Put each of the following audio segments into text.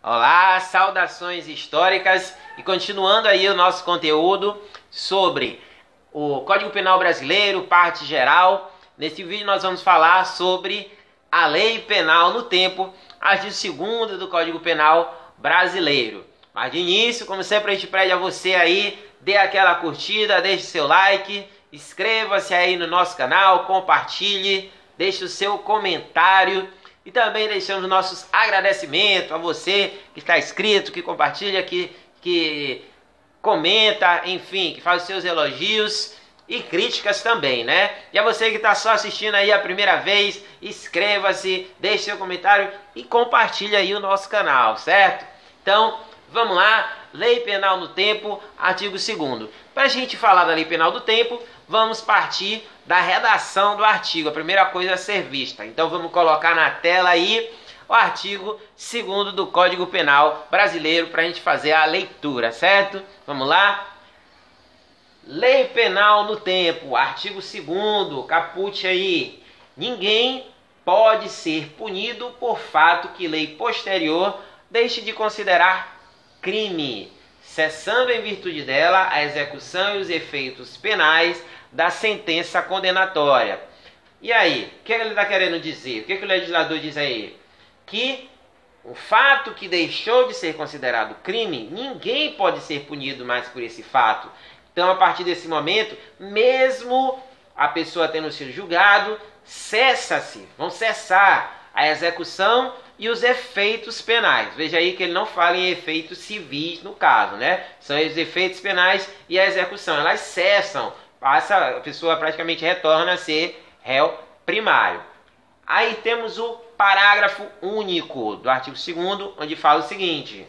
Olá, saudações históricas e continuando aí o nosso conteúdo sobre o Código Penal Brasileiro, parte geral. Nesse vídeo nós vamos falar sobre a Lei Penal no Tempo, artigo 2º do Código Penal Brasileiro. Mas de início, como sempre, a gente pede a você aí, dê aquela curtida, deixe seu like, inscreva-se aí no nosso canal, compartilhe, deixe o seu comentário. E também deixamos nossos agradecimentos a você que está inscrito, que compartilha, que comenta, enfim, que faz os seus elogios e críticas também, né? E a você que está só assistindo aí a primeira vez, inscreva-se, deixe seu comentário e compartilhe aí o nosso canal, certo? Então, vamos lá, Lei Penal no Tempo, artigo 2º. Para a gente falar da Lei Penal do Tempo, vamos partir da redação do artigo, a primeira coisa a ser vista. Então vamos colocar na tela aí o artigo 2º do Código Penal Brasileiro para a gente fazer a leitura, certo? Vamos lá? Lei Penal no Tempo, artigo 2º, caput aí. Ninguém pode ser punido por fato que lei posterior deixe de considerar crime, cessando em virtude dela a execução e os efeitos penais da sentença condenatória. E aí, o que ele está querendo dizer? O que o legislador diz aí? Que o fato que deixou de ser considerado crime, ninguém pode ser punido mais por esse fato. Então, a partir desse momento, mesmo a pessoa tendo sido julgado, vão cessar a execução e os efeitos penais. Veja aí que ele não fala em efeitos civis no caso, né? São os efeitos penais e a execução. Elas cessam, a pessoa praticamente retorna a ser réu primário. Aí temos o parágrafo único do artigo 2º, onde fala o seguinte: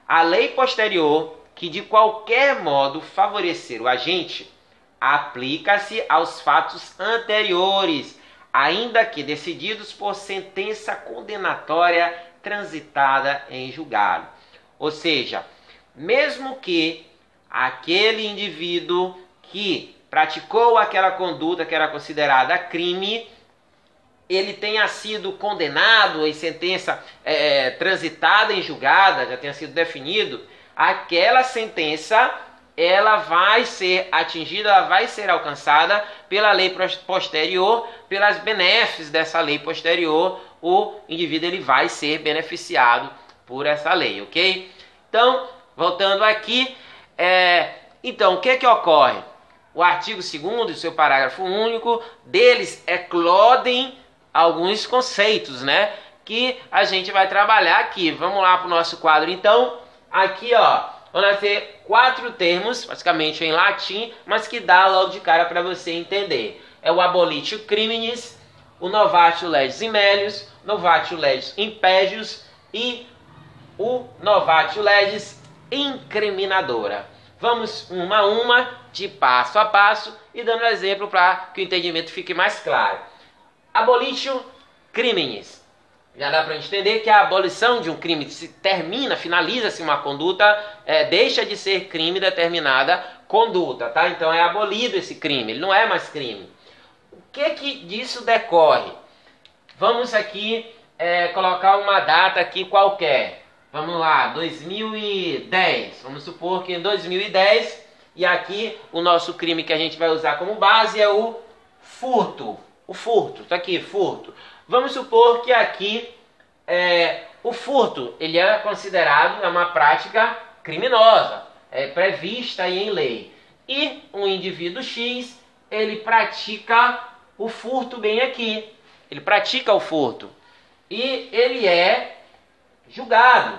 a lei posterior que de qualquer modo favorecer o agente aplica-se aos fatos anteriores, ainda que decididos por sentença condenatória transitada em julgado. Ou seja, mesmo que aquele indivíduo que praticou aquela conduta que era considerada crime, ele tenha sido condenado em sentença transitada em julgada, já tenha sido definido, aquela sentença ela vai ser atingida, ela vai ser alcançada pela lei posterior, pelas benéfices dessa lei posterior, o indivíduo ele vai ser beneficiado por essa lei, ok? Então, voltando aqui, então, o que ocorre? O artigo 2º, seu parágrafo único, deles eclodem alguns conceitos, né? Que a gente vai trabalhar aqui. Vamos lá para o nosso quadro, então. Aqui, ó, vão nascer 4 termos, basicamente em latim, mas que dá logo de cara para você entender. É o abolitio criminis, o novatio legis immelius, novatio legis impégius e o novatio legis incriminadora. Vamos uma a uma, de passo a passo, e dando exemplo para que o entendimento fique mais claro. Abolitio criminis. Já dá para entender que a abolição de um crime se termina, finaliza-se uma conduta, deixa de ser crime determinada conduta, tá? Então é abolido esse crime, ele não é mais crime. O que disso decorre? Vamos aqui colocar uma data aqui qualquer. Vamos lá, 2010. Vamos supor que em 2010, e aqui o nosso crime que a gente vai usar como base é o furto. O furto, tá aqui, furto. Vamos supor que aqui o furto, ele é considerado uma prática criminosa, prevista aí em lei. E um indivíduo X, ele pratica o furto bem aqui. Ele pratica o furto. E ele é julgado.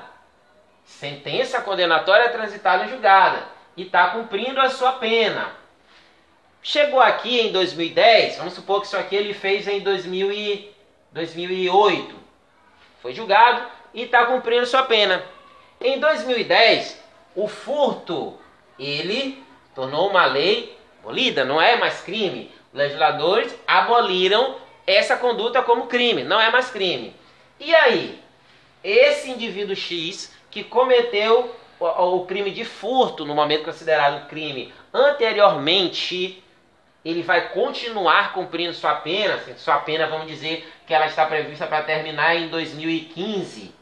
Sentença condenatória transitada em julgada. E está cumprindo a sua pena. Chegou aqui em 2010, vamos supor que isso aqui ele fez em 2008. Foi julgado e está cumprindo sua pena. Em 2010, o furto, ele tornou uma lei abolida, não é mais crime. Os legisladores aboliram essa conduta como crime, não é mais crime. E aí, esse indivíduo X que cometeu o crime de furto no momento considerado crime anteriormente, ele vai continuar cumprindo sua pena. Sua pena, vamos dizer que ela está prevista para terminar em 2015.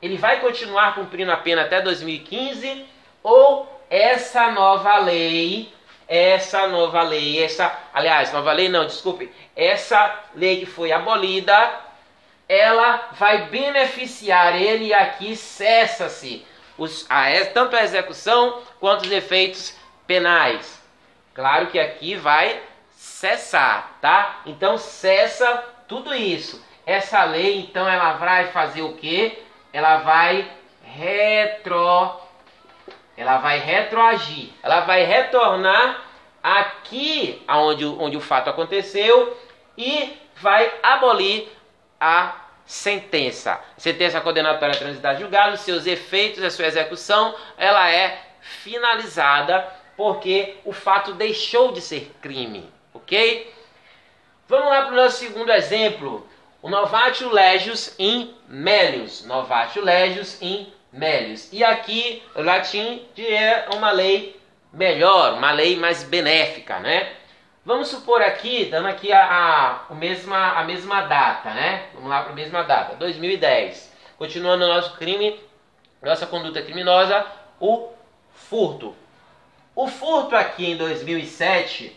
ele vai continuar cumprindo a pena até 2015 ou essa nova lei, essa lei que foi abolida, ela vai beneficiar ele e aqui cessa-se tanto a execução quanto os efeitos penais. Claro que aqui vai cessar, tá? Então cessa tudo isso. Essa lei, então, ela vai fazer o quê? Ela vai retroagir. Ela vai retornar aqui onde o fato aconteceu e vai abolir a sentença. A sentença condenatória transitada julgado, seus efeitos, a sua execução, ela é finalizada porque o fato deixou de ser crime, ok? Vamos lá para o nosso segundo exemplo. O novatio legius in melius. Novatio legius in melius. E aqui, o latim é uma lei melhor, uma lei mais benéfica, né? Vamos supor aqui, dando aqui a mesma data, né? Vamos lá para a mesma data, 2010. Continuando o nosso crime, nossa conduta criminosa, o furto. O furto aqui em 2007,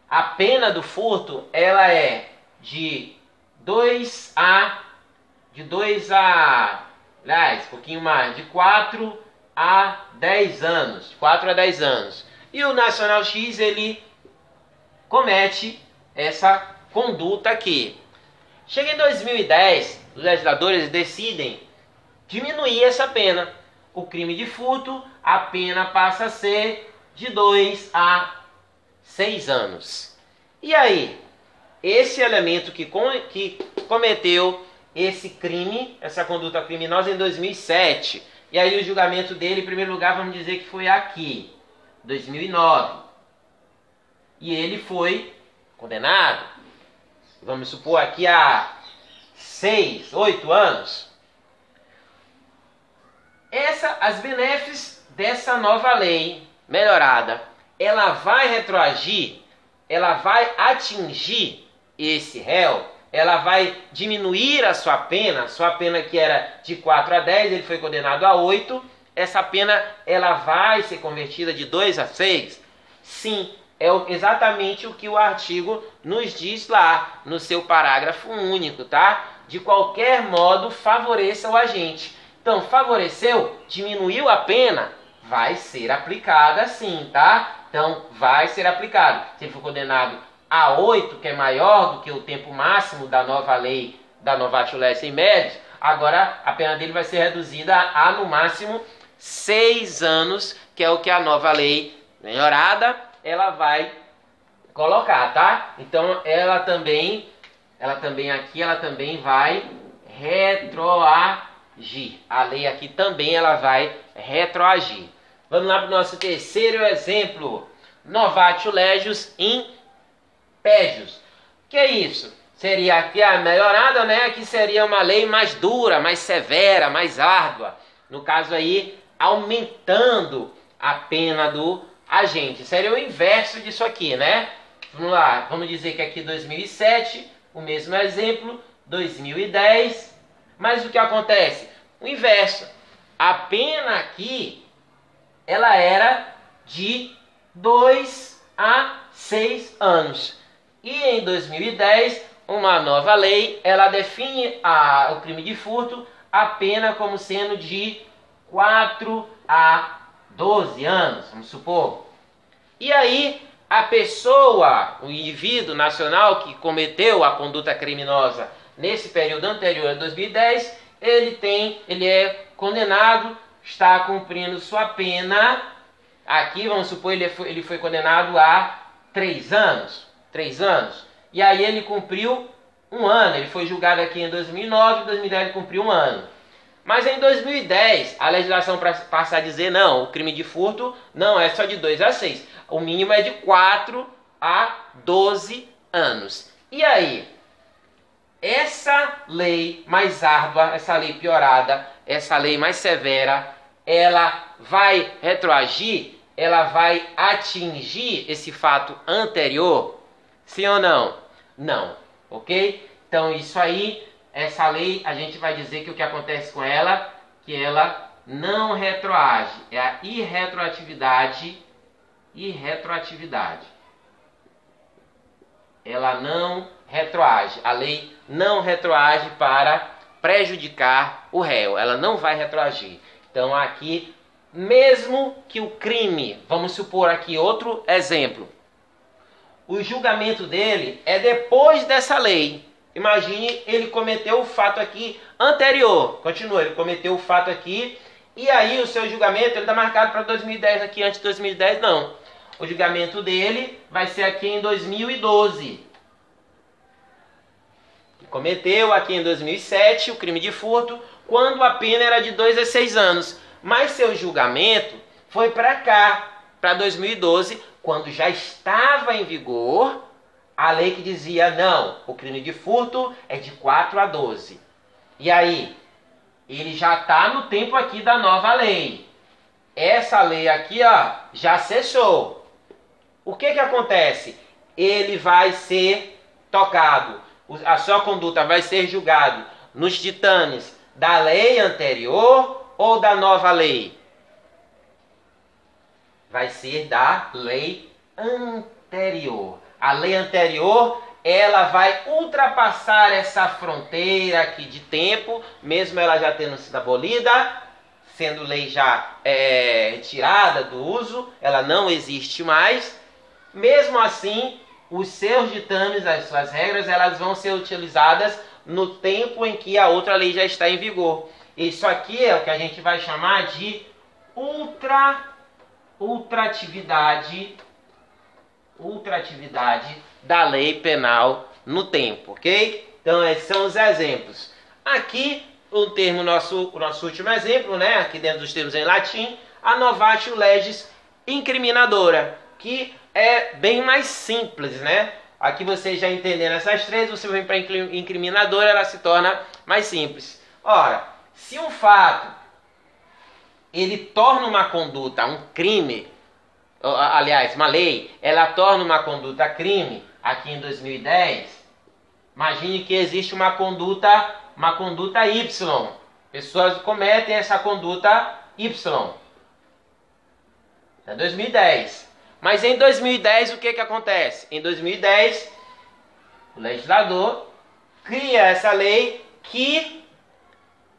a pena do furto, ela é de 4 a 10 anos. 4 a 10 anos. E o Nacional X, ele comete essa conduta aqui. Chega em 2010, os legisladores decidem diminuir essa pena. O crime de furto, a pena passa a ser de 2 a 6 anos. E aí, esse elemento que cometeu esse crime, essa conduta criminosa em 2007, e aí o julgamento dele, em primeiro lugar, vamos dizer que foi aqui, 2009. E ele foi condenado, vamos supor aqui há 6, 8 anos. As benéfices dessa nova lei melhorada, ela vai retroagir, ela vai atingir esse réu, ela vai diminuir a sua pena que era de 4 a 10, ele foi condenado a 8, essa pena ela vai ser convertida de 2 a 6? Sim, é exatamente o que o artigo nos diz lá, no seu parágrafo único, tá? De qualquer modo, favoreça o agente. Então, favoreceu, diminuiu a pena, vai ser aplicada sim, tá? Então, vai ser aplicado. Se ele for condenado a 8, que é maior do que o tempo máximo da nova lei da Novatio Legius in melius, agora a pena dele vai ser reduzida a no máximo 6 anos, que é o que a nova lei melhorada ela vai colocar, tá? Então ela também vai retroagir. A lei aqui também ela vai retroagir. Vamos lá para o nosso terceiro exemplo. Novatio legius in pegius. Que é isso? Seria aqui a melhorada, né? Que seria uma lei mais dura, mais severa, mais árdua. No caso aí, aumentando a pena do agente. Seria o inverso disso aqui, né? Vamos lá, vamos dizer que aqui 2007, o mesmo exemplo, 2010. Mas o que acontece? O inverso. A pena aqui, ela era de 2 a 6 anos. E em 2010, uma nova lei, ela define o crime de furto, a pena como sendo de 4 a 12 anos, vamos supor. E aí, a pessoa, o indivíduo nacional que cometeu a conduta criminosa nesse período anterior a 2010, ele é condenado, está cumprindo sua pena. Aqui, vamos supor, ele foi condenado a 3 anos. 3 anos. E aí ele cumpriu 1 ano. Ele foi julgado aqui em 2009, em 2010 ele cumpriu 1 ano. Mas em 2010, a legislação passa a dizer, não, o crime de furto não é só de 2 a 6. O mínimo é de 4 a 12 anos. E aí, essa lei mais árdua, essa lei piorada, essa lei mais severa, ela vai retroagir, ela vai atingir esse fato anterior? Sim ou não? Não, ok? Então isso aí essa lei a gente vai dizer que o que acontece com ela, que ela não retroage. É a irretroatividade. Ela não retroage. A lei não retroage para prejudicar o réu. Ela não vai retroagir. Então aqui, mesmo que o crime, vamos supor aqui outro exemplo, o julgamento dele é depois dessa lei. Imagine, ele cometeu o fato aqui anterior. Continua, ele cometeu o fato aqui. E aí o seu julgamento, ele está marcado para 2010 aqui, antes de 2010 não. O julgamento dele vai ser aqui em 2012. Ele cometeu aqui em 2007 o crime de furto, quando a pena era de 2 a 6 anos. Mas seu julgamento foi para cá, para 2012, quando já estava em vigor a lei que dizia, não, o crime de furto é de 4 a 12. E aí, ele já está no tempo aqui da nova lei. Essa lei aqui, ó, já cessou. O que acontece? Ele vai ser tocado, a sua conduta vai ser julgado nos ditames da lei anterior ou da nova lei? Vai ser da lei anterior. A lei anterior, ela vai ultrapassar essa fronteira aqui de tempo, mesmo ela já tendo sido abolida, sendo lei já retirada do uso, ela não existe mais. Mesmo assim, os seus ditames, as suas regras, elas vão ser utilizadas no tempo em que a outra lei já está em vigor. Isso aqui é o que a gente vai chamar de ultratividade da lei penal no tempo, ok? Então esses são os exemplos. Aqui o termo, o nosso último exemplo, né? Aqui dentro dos termos em latim, a novatio legis incriminadora, que é bem mais simples, né? Aqui você já entendendo essas três, você vem para incriminadora, ela se torna mais simples. Ora, se um fato ele torna uma conduta um crime, aliás, uma lei, ela torna uma conduta crime, aqui em 2010, imagine que existe uma conduta Y. Pessoas cometem essa conduta Y. É 2010. Mas em 2010 o que acontece? Em 2010, o legislador cria essa lei que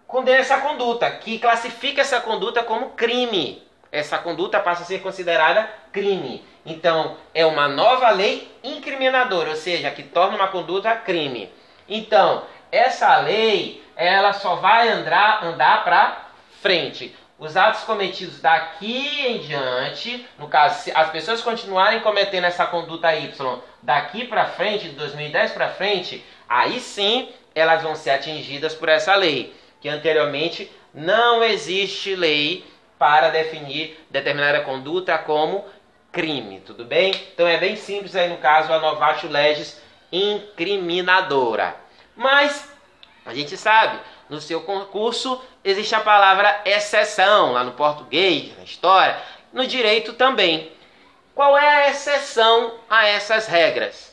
condena essa conduta, que classifica essa conduta como crime. Essa conduta passa a ser considerada crime. Então, é uma nova lei incriminadora, ou seja, que torna uma conduta crime. Então, essa lei, ela só vai andar para frente. Os atos cometidos daqui em diante, no caso, se as pessoas continuarem cometendo essa conduta Y daqui para frente, de 2010 para frente, aí sim elas vão ser atingidas por essa lei, que anteriormente não existe lei para definir determinada conduta como crime, tudo bem? Então é bem simples aí no caso a novatio legis incriminadora. Mas a gente sabe, no seu concurso existe a palavra exceção, lá no português, na história, no direito também. Qual é a exceção a essas regras?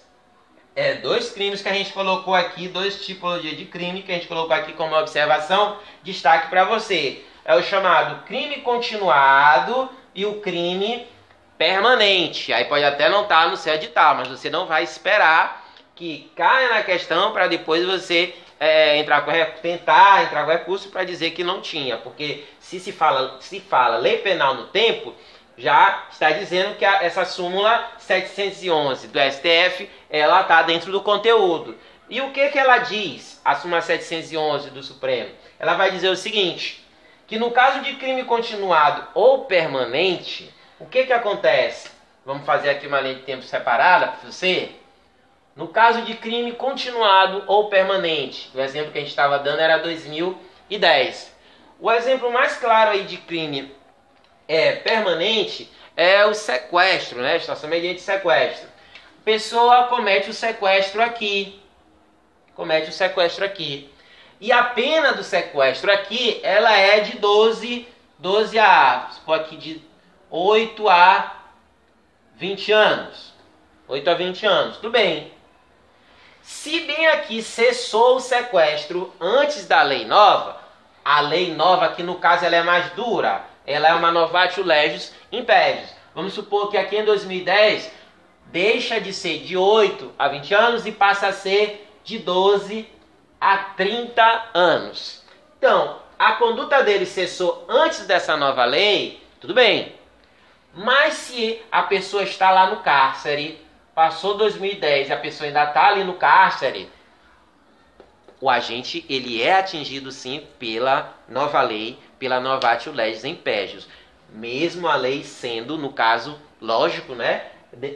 Dois crimes que a gente colocou aqui, duas tipologias de crime que a gente colocou aqui como observação, destaque para você. É o chamado crime continuado e o crime permanente. Aí pode até não estar no seu edital, mas você não vai esperar que caia na questão para depois você tentar entrar com recurso para dizer que não tinha. Porque se fala lei penal no tempo, já está dizendo que essa súmula 711 do STF, ela está dentro do conteúdo. E o que ela diz, a súmula 711 do Supremo? Ela vai dizer o seguinte, que no caso de crime continuado ou permanente, o que acontece? Vamos fazer aqui uma linha de tempo separada para você. No caso de crime continuado ou permanente, o exemplo que a gente estava dando era 2010. O exemplo mais claro aí de crime permanente é o sequestro, né? Extorsão mediante sequestro. A pessoa comete o sequestro aqui. E a pena do sequestro aqui, ela é de 12 aqui de 8 a 20 anos. 8 a 20 anos, tudo bem. Se bem aqui cessou o sequestro antes da lei nova, a lei nova aqui no caso ela é mais dura, ela é uma novatio legis impedius. Vamos supor que aqui em 2010 deixa de ser de 8 a 20 anos e passa a ser de 12 a 30 anos. Então, a conduta dele cessou antes dessa nova lei, tudo bem. Mas se a pessoa está lá no cárcere, passou 2010 e a pessoa ainda está ali no cárcere, o agente ele é atingido sim pela nova lei, pela novatio legis impedius. Mesmo a lei sendo, no caso, lógico, né?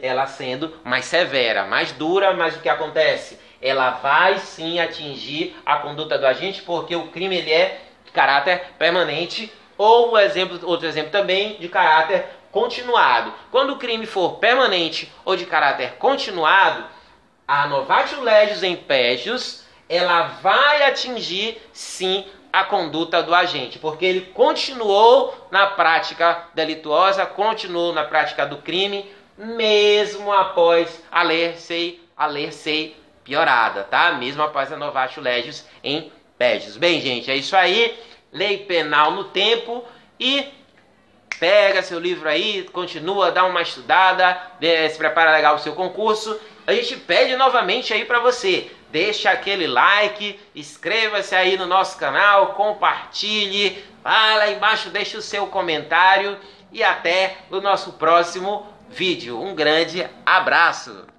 Ela sendo mais severa, mais dura, mas o que acontece? Ela vai sim atingir a conduta do agente porque o crime ele é de caráter permanente ou outro exemplo também de caráter continuado. Quando o crime for permanente ou de caráter continuado, a novatio legis impedius ela vai atingir sim a conduta do agente, porque ele continuou na prática delituosa, continuou na prática do crime, mesmo após a lei ser piorada, tá? Mesmo após a novatio legis impedius. Bem, gente, é isso aí. Lei penal no tempo e pega seu livro aí, continua, dá uma estudada, se prepara legal o seu concurso. A gente pede novamente aí para você, deixa aquele like, inscreva-se aí no nosso canal, compartilhe, lá embaixo deixa o seu comentário e até o nosso próximo vídeo. Um grande abraço!